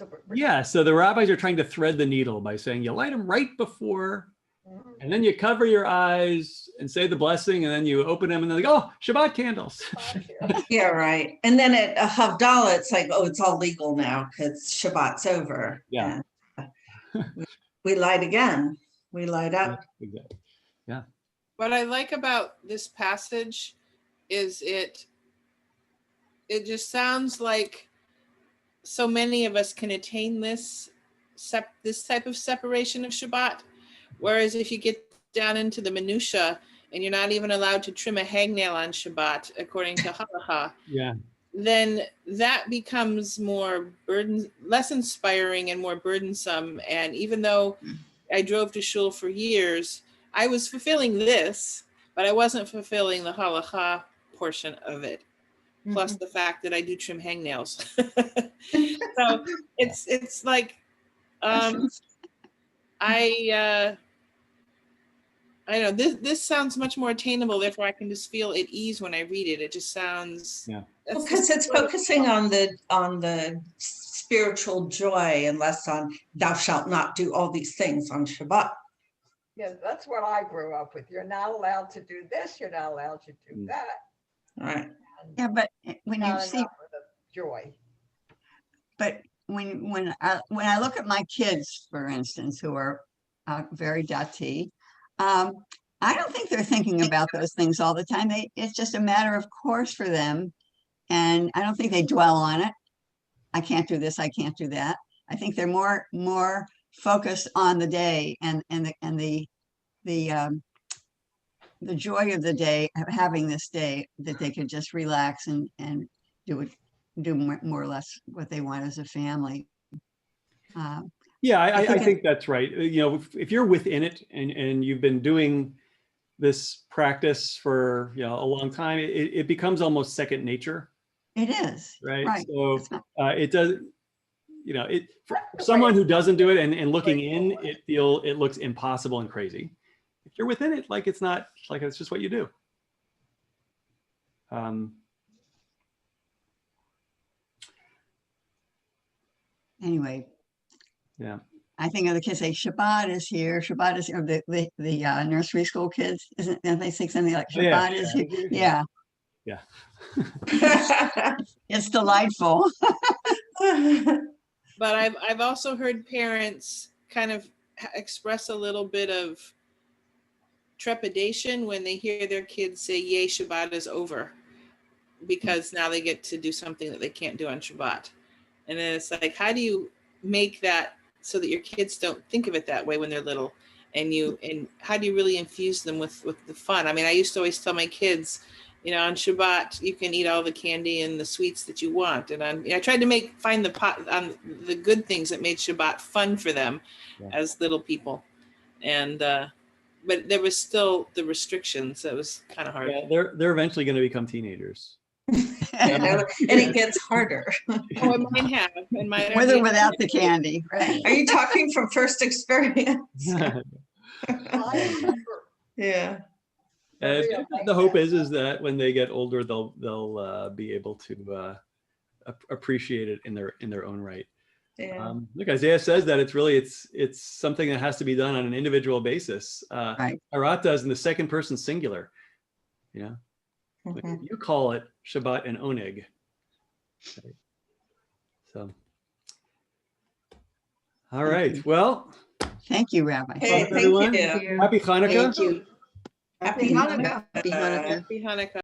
So the rabbis are trying to thread the needle by saying you light them right before, and then you cover your eyes and say the blessing, and then you open them, and they're like, oh, Shabbat candles. Yeah, right. And then at Havdalah, it's like, oh, it's all legal now because Shabbat's over. Yeah. We light again. We light up. Exactly. Yeah. What I like about this passage is it just sounds like so many of us can attain this type of separation of Shabbat. Whereas if you get down into the minutia and you're not even allowed to trim a hangnail on Shabbat, according to halacha, then that becomes less inspiring and more burdensome. And even though I drove to shul for years, I was fulfilling this, but I wasn't fulfilling the halacha portion of it. Plus the fact that I do trim hangnails. So it's like, I know this sounds much more attainable. Therefore, I can just feel at ease when I read it. It just sounds because it's focusing on the spiritual joy and less on thou shalt not do all these things on Shabbat. Yeah, that's what I grew up with. You're not allowed to do this. You're not allowed to do that. Right. Yeah, but when you see joy. But when I look at my kids, for instance, who are very dati, I don't think they're thinking about those things all the time. It's just a matter of course for them, and I don't think they dwell on it. I can't do this. I can't do that. I think they're more focused on the day and the joy of the day, of having this day, that they could just relax and do more or less what they want as a family. I think that's right. If you're within it and you've been doing this practice for a long time, it becomes almost second nature. It is. Right. So it does, for someone who doesn't do it and looking in, it looks impossible and crazy. If you're within it, like it's not, like it's just what you do. Anyway. Yeah. I think of the kids say Shabbat is here. Shabbat is here. The nursery school kids, don't they say something like Shabbat is here? Yeah. Yeah. It's delightful. But I've also heard parents kind of express a little bit of trepidation when they hear their kids say, yay, Shabbat is over, because now they get to do something that they can't do on Shabbat. And then it's like, how do you make that so that your kids don't think of it that way when they're little? And how do you really infuse them with the fun? I mean, I used to always tell my kids, You know, on Shabbat, you can eat all the candy and the sweets that you want. And I tried to find the good things that made Shabbat fun for them as little people. And, but there was still the restrictions. That was kind of hard. Yeah, they're eventually going to become teenagers. And it gets harder. Oh, and mine have. And mine With or without the candy, right? Are you talking from first experience? Yeah. The hope is that when they get older, they'll be able to appreciate it in their own right. Yeah. Look, Isaiah says that it's something that has to be done on an individual basis. Right. Arata is in the second person singular. You know, Mhm. you call it Shabbat and Oneg. Okay. So, all right. Well, thank you, Rabbi. Hey, thank everyone. you. Happy Hanukkah. Thank you. Happy Hanukkah. Happy Hanukkah. Happy Hanukkah.